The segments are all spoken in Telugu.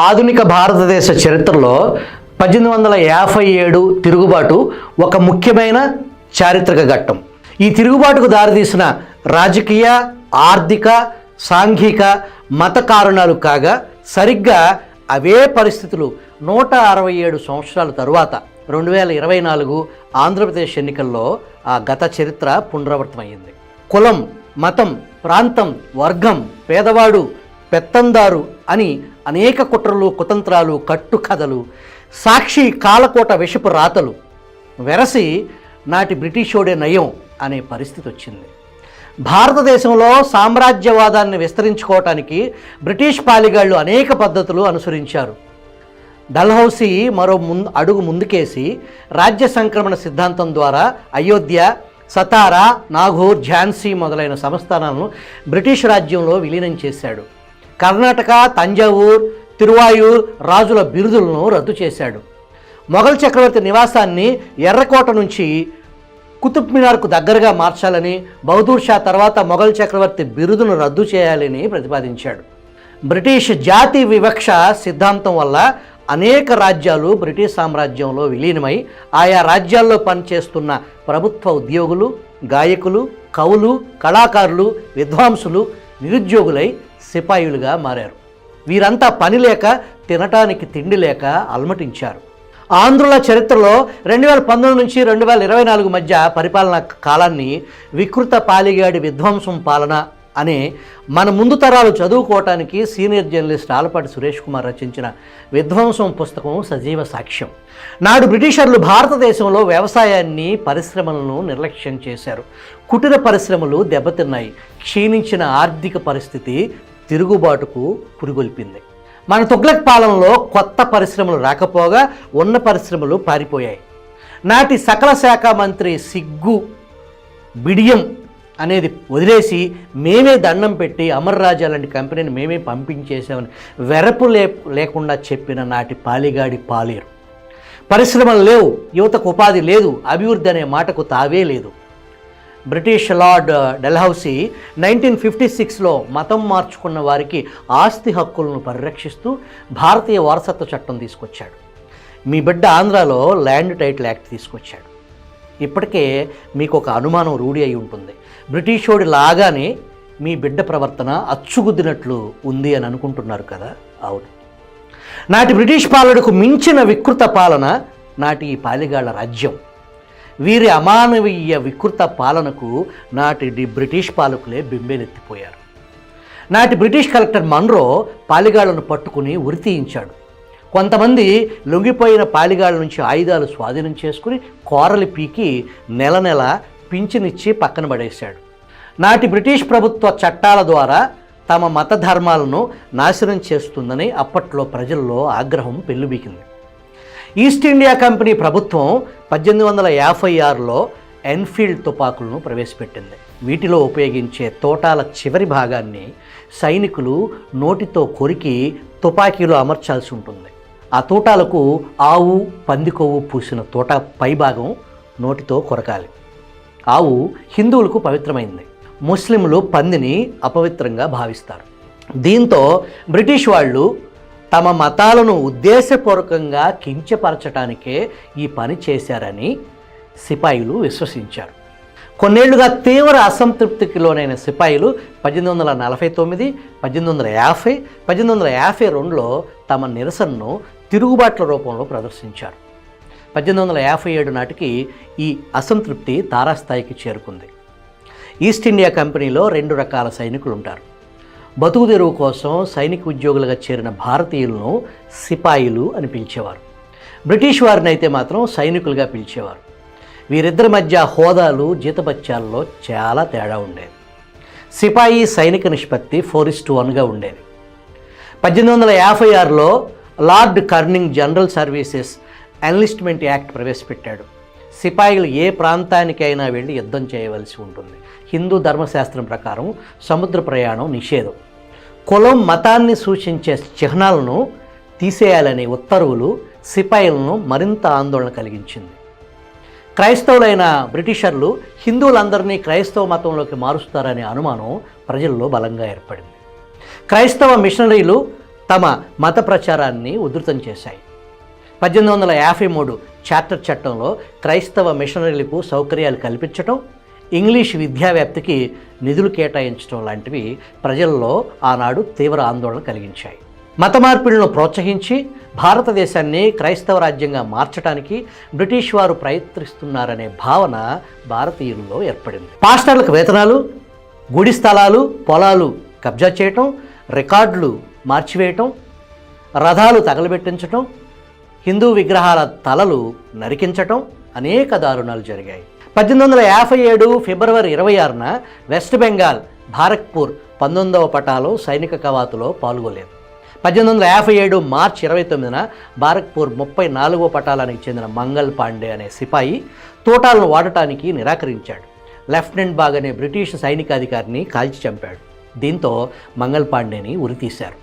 ఆధునిక భారతదేశ చరిత్రలో 1857 తిరుగుబాటు ఒక ముఖ్యమైన చారిత్రక ఘట్టం. ఈ తిరుగుబాటుకు దారితీసిన రాజకీయ, ఆర్థిక, సాంఘిక, మత కారణాలు కాగా సరిగ్గా అవే పరిస్థితులు 167 సంవత్సరాల తరువాత 2024 ఆంధ్రప్రదేశ్ ఎన్నికల్లో ఆ గత చరిత్ర పునరావృతమైంది. కులం, మతం, ప్రాంతం, వర్గం, పేదవాడు, పెత్తందారు అని అనేక కుట్రలు, కుతంత్రాలు, కట్టుకథలు, సాక్షి కాలకోట విషపు రాతలు వెరసి నాటి బ్రిటిషోడే నయం అనే పరిస్థితి వచ్చింది. భారతదేశంలో సామ్రాజ్యవాదాన్ని విస్తరించుకోవటానికి బ్రిటిష్ పాలిగాళ్ళు అనేక పద్ధతులు అనుసరించారు. డల్హౌసీ మరో అడుగు ముందుకేసి రాజ్య సంక్రమణ సిద్ధాంతం ద్వారా అయోధ్య, సతారా, నాగూర్, ఝాన్సీ మొదలైన సంస్థానాలను బ్రిటిష్ రాజ్యంలో విలీనం చేశాడు. కర్ణాటక, తంజావూర్, తిరువాయూర్ రాజుల బిరుదులను రద్దు చేశాడు. మొఘల్ చక్రవర్తి నివాసాన్ని ఎర్రకోట నుంచి కుతుబ్ మినార్కు దగ్గరగా మార్చాలని, బహదూర్ షా తర్వాత మొఘల్ చక్రవర్తి బిరుదును రద్దు చేయాలని ప్రతిపాదించాడు. బ్రిటిష్ జాతి వివక్ష సిద్ధాంతం వల్ల అనేక రాజ్యాలు బ్రిటిష్ సామ్రాజ్యంలో విలీనమై ఆయా రాజ్యాల్లో పనిచేస్తున్న ప్రభుత్వ ఉద్యోగులు, గాయకులు, కవులు, కళాకారులు, విద్వాంసులు నిరుద్యోగులై సిపాయిలుగా మారారు. వీరంతా పని లేక, తినటానికి తిండి లేక అలమటించారు. ఆంధ్రుల చరిత్రలో 2019 నుంచి 2024 మధ్య పరిపాలనా కాలాన్ని వికృత పాలిగాడి విధ్వంసం పాలన అనే మన ముందు తరాలు చదువుకోవటానికి సీనియర్ జర్నలిస్ట్ ఆలపాటి సురేష్ కుమార్ రచించిన విధ్వంసం పుస్తకం సజీవ సాక్ష్యం. నాడు బ్రిటిషర్లు భారతదేశంలో వ్యవసాయాన్ని, పరిశ్రమలను నిర్లక్ష్యం చేశారు. కుటీర పరిశ్రమలు దెబ్బతిన్నాయి. క్షీణించిన ఆర్థిక పరిస్థితి తిరుగుబాటుకు పురిగొల్పింది. మన తుగ్లక్ పాలనలో కొత్త పరిశ్రమలు రాకపోగా ఉన్న పరిశ్రమలు పారిపోయాయి. నాటి సకల శాఖ మంత్రి సిగ్గు, బిడియం అనేది వదిలేసి మేమే దండం పెట్టి అమర్ రాజా లాంటి కంపెనీని మేమే పంపించేసామని వెరపు లేకుండా చెప్పిన నాటి పాలిగాడి పాలేరు. పరిశ్రమలు లేవు, యువతకు ఉపాధి లేదు, అభివృద్ధి అనే మాటకు తావే లేదు. బ్రిటిష్ లార్డ్ డల్హౌసీ 1956లో మతం మార్చుకున్న వారికి ఆస్తి హక్కులను పరిరక్షిస్తూ భారతీయ వారసత్వ చట్టం తీసుకొచ్చాడు. మీ బిడ్డ ఆంధ్రాలో ల్యాండ్ టైటిల్ యాక్ట్ తీసుకొచ్చాడు. ఇప్పటికే మీకు ఒక అనుమానం రూఢి అయి ఉంటుంది. బ్రిటిషోడి లాగానే మీ బిడ్డ ప్రవర్తన అచ్చుగుద్దినట్లు ఉంది అని అనుకుంటున్నారు కదా. అవును, నాటి బ్రిటిష్ పాలనకు మించిన వికృత పాలన నాటి ఈ పాలిగాళ్ల రాజ్యం. వీరి అమానవీయ వికృత పాలనకు నాటి బ్రిటిష్ పాలకులే బింబేలెత్తిపోయారు. నాటి బ్రిటిష్ కలెక్టర్ మన్రో పాలిగాళ్లను పట్టుకుని ఉరితీయించాడు. కొంతమంది లొంగిపోయిన పాలిగాళ్ల నుంచి ఆయుధాలు స్వాధీనం చేసుకుని కోరలు పీకి నెల నెల పింఛనిచ్చి పక్కన పడేశాడు. నాటి బ్రిటిష్ ప్రభుత్వ చట్టాల ద్వారా తమ మత ధర్మాలను నాశనం చేస్తుందని అప్పట్లో ప్రజల్లో ఆగ్రహం పెల్లుబికింది. ఈస్ట్ ఇండియా కంపెనీ ప్రభుత్వం 1856లో ఎన్ఫీల్డ్ తుపాకులను ప్రవేశపెట్టింది. వీటిలో ఉపయోగించే తోటాల చివరి భాగాన్ని సైనికులు నోటితో కొరికి తుపాకీలో అమర్చాల్సి ఉంటుంది. ఆ తోటాలకు ఆవు, పంది కొవ్వు పూసిన తోట పైభాగం నోటితో కొరకాలి. ఆవు హిందువులకు పవిత్రమైంది. ముస్లింలు పందిని అపవిత్రంగా భావిస్తారు. దీంతో బ్రిటిష్ వాళ్ళు తమ మతాలను ఉద్దేశపూర్వకంగా కించపరచడానికే ఈ పని చేశారని సిపాయిలు విశ్వసించారు. కొన్నేళ్లుగా తీవ్ర అసంతృప్తికి లోనైన సిపాయిలు 1849, 1850, 1852లో తమ నిరసనను తిరుగుబాట్ల రూపంలో ప్రదర్శించారు. 1857 నాటికి ఈ అసంతృప్తి తారాస్థాయికి చేరుకుంది. ఈస్ట్ ఇండియా కంపెనీలో 2 రకాల సైనికులు ఉంటారు. బతుకు తెరువు కోసం సైనిక ఉద్యోగులుగా చేరిన భారతీయులను సిపాయిలు అని పిలిచేవారు. బ్రిటిష్ వారిని అయితే మాత్రం సైనికులుగా పిలిచేవారు. వీరిద్దరి మధ్య హోదాలు, జీతభత్యాల్లో చాలా తేడా ఉండేది. సిపాయి సైనిక నిష్పత్తి 4:1గా ఉండేది. 1856లో Lord Canning General Services Enlistment Act ప్రవేశపెట్టాడు. సిపాయిలు ఏ ప్రాంతానికైనా వెళ్ళి యుద్ధం చేయవలసి ఉంటుంది. హిందూ ధర్మశాస్త్రం ప్రకారం సముద్ర ప్రయాణం నిషేధం. కులం, మతాన్ని సూచించే చిహ్నాలను తీసేయాలనే ఉత్తర్వులు సిపాయిలను మరింత ఆందోళన కలిగించింది. క్రైస్తవులైన బ్రిటిషర్లు హిందువులందరినీ క్రైస్తవ మతంలోకి మారుస్తారనే అనుమానం ప్రజల్లో బలంగా ఏర్పడింది. క్రైస్తవ మిషనరీలు తమ మత ప్రచారాన్ని ఉధృతం చేశాయి. 1853 చార్టర్ చట్టంలో క్రైస్తవ మిషనరీలకు సౌకర్యాలు కల్పించటం, ఇంగ్లీష్ విద్యావ్యాప్తికి నిధులు కేటాయించడం లాంటివి ప్రజల్లో ఆనాడు తీవ్ర ఆందోళన కలిగించాయి. మత మార్పిడులను ప్రోత్సహించి భారతదేశాన్ని క్రైస్తవ రాజ్యంగా మార్చడానికి బ్రిటిష్ వారు ప్రయత్నిస్తున్నారనే భావన భారతీయుల్లో ఏర్పడింది. పాస్టర్లకు వేతనాలు, గుడి స్థలాలు, పొలాలు కబ్జా చేయటం, రికార్డులు మార్చివేయటం, రథాలు తగలబెట్టించటం, హిందూ విగ్రహాల తలలు నరికించటం అనేక దారుణాలు జరిగాయి. 1857 ఫిబ్రవరి 26న వెస్ట్ బెంగాల్ భారక్పూర్ 19వ పటాలో సైనిక కవాతులో పాల్గొలేదు. 1857 మార్చి 29న భారక్పూర్ 34వ పటాలానికి చెందిన మంగల్ పాండే అనే సిపాయి తోటాలను వాడటానికి నిరాకరించాడు. లెఫ్టినెంట్ బాగ్ అనే బ్రిటిష్ సైనికాధికారిని కాల్చి చంపాడు. దీంతో మంగల్ పాండేని ఉరితీశారు.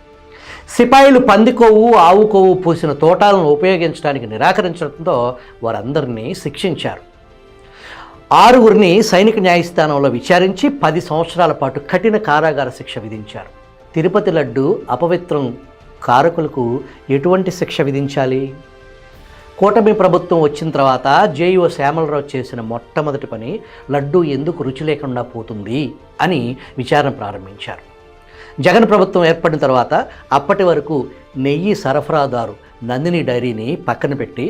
సిపాయిలు పంది కొవ్వు, ఆవు కొవ్వు పూసిన తోటాలను ఉపయోగించడానికి నిరాకరించడంతో వారందరినీ శిక్షించారు. 6గురిని సైనిక న్యాయస్థానంలో విచారించి 10 సంవత్సరాల పాటు కఠిన కారాగార శిక్ష విధించారు. తిరుపతి లడ్డు అపవిత్రం కారకులకు ఎటువంటి శిక్ష విధించాలి? కూటమి ప్రభుత్వం వచ్చిన తర్వాత జేఈఓ శ్యామలరావు చేసిన మొట్టమొదటి పని లడ్డు ఎందుకు రుచి లేకుండా పోతుంది అని విచారణ ప్రారంభించారు. జగన్ ప్రభుత్వం ఏర్పడిన తర్వాత అప్పటి వరకు నెయ్యి సరఫరాదారు నందిని డైరీని పక్కన పెట్టి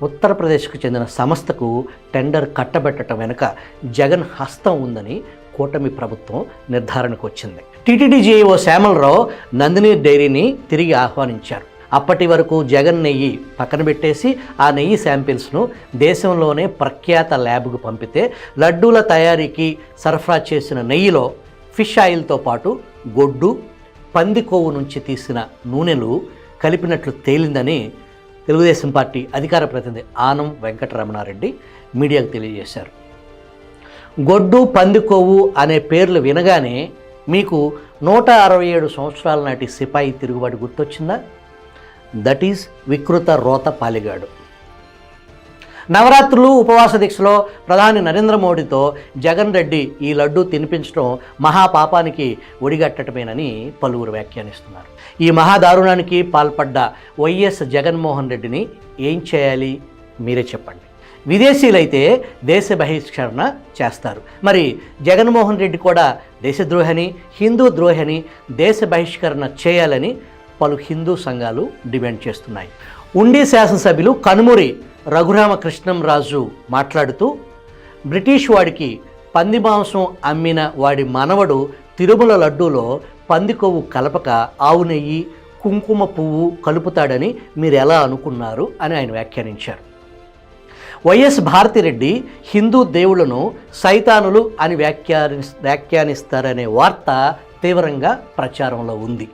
ఉత్తరప్రదేశ్కు చెందిన సంస్థకు టెండర్ కట్టబెట్టడం వెనుక జగన్ హస్తం ఉందని కూటమి ప్రభుత్వం నిర్ధారణకు వచ్చింది. టీటీడీ జేఈఓ శ్యామలరావు నందిని డైరీని తిరిగి ఆహ్వానించారు. అప్పటి వరకు జగన్ నెయ్యి పక్కన పెట్టేసి ఆ నెయ్యి శాంపిల్స్ను దేశంలోనే ప్రఖ్యాత ల్యాబ్కు పంపితే లడ్డూల తయారీకి సరఫరా చేసిన నెయ్యిలో ఫిష్ ఆయిల్తో పాటు గొడ్డు, పంది కొవ్వు నుంచి తీసిన నూనెలు కలిపినట్లు తేలిందని తెలుగుదేశం పార్టీ అధికార ప్రతినిధి ఆనం వెంకటరమణారెడ్డి మీడియాకు తెలియజేశారు. గొడ్డు, పంది కొవ్వు అనే పేర్లు వినగానే మీకు 167 సంవత్సరాల నాటి సిపాయి తిరుగుబాటు గుర్తొచ్చిందా? దట్ ఈజ్ వికృత రోత పాలిగాడు. నవరాత్రులు ఉపవాస దీక్షలో ప్రధాని నరేంద్ర మోడీతో జగన్ రెడ్డి ఈ లడ్డూ తినిపించడం మహాపాపానికి ఒడిగట్టటమేనని పలువురు వ్యాఖ్యానిస్తున్నారు. ఈ మహాదారుణానికి పాల్పడ్డ వైఎస్ జగన్మోహన్ రెడ్డిని ఏం చేయాలి మీరే చెప్పండి. విదేశీయులైతే దేశ బహిష్కరణ చేస్తారు. మరి జగన్మోహన్ రెడ్డి కూడా దేశద్రోహని, హిందూ ద్రోహని దేశ బహిష్కరణ చేయాలని పలు హిందూ సంఘాలు డిమాండ్ చేస్తున్నాయి. ఉండి శాసనసభ్యులు కనుమూరి రఘురామకృష్ణంరాజు మాట్లాడుతూ బ్రిటిష్ వాడికి పంది మాంసం అమ్మిన వాడి మనవడు తిరుమల లడ్డూలో పంది కొవ్వు కలపక ఆవు నెయ్యి, కుంకుమ పువ్వు కలుపుతాడని మీరు ఎలా అనుకున్నారు అని ఆయన వ్యాఖ్యానించారు. వైఎస్ భారతిరెడ్డి హిందూ దేవుళ్లను సైతానులు అని వ్యాఖ్యానిస్తారనే వార్త తీవ్రంగా ప్రచారంలో ఉంది.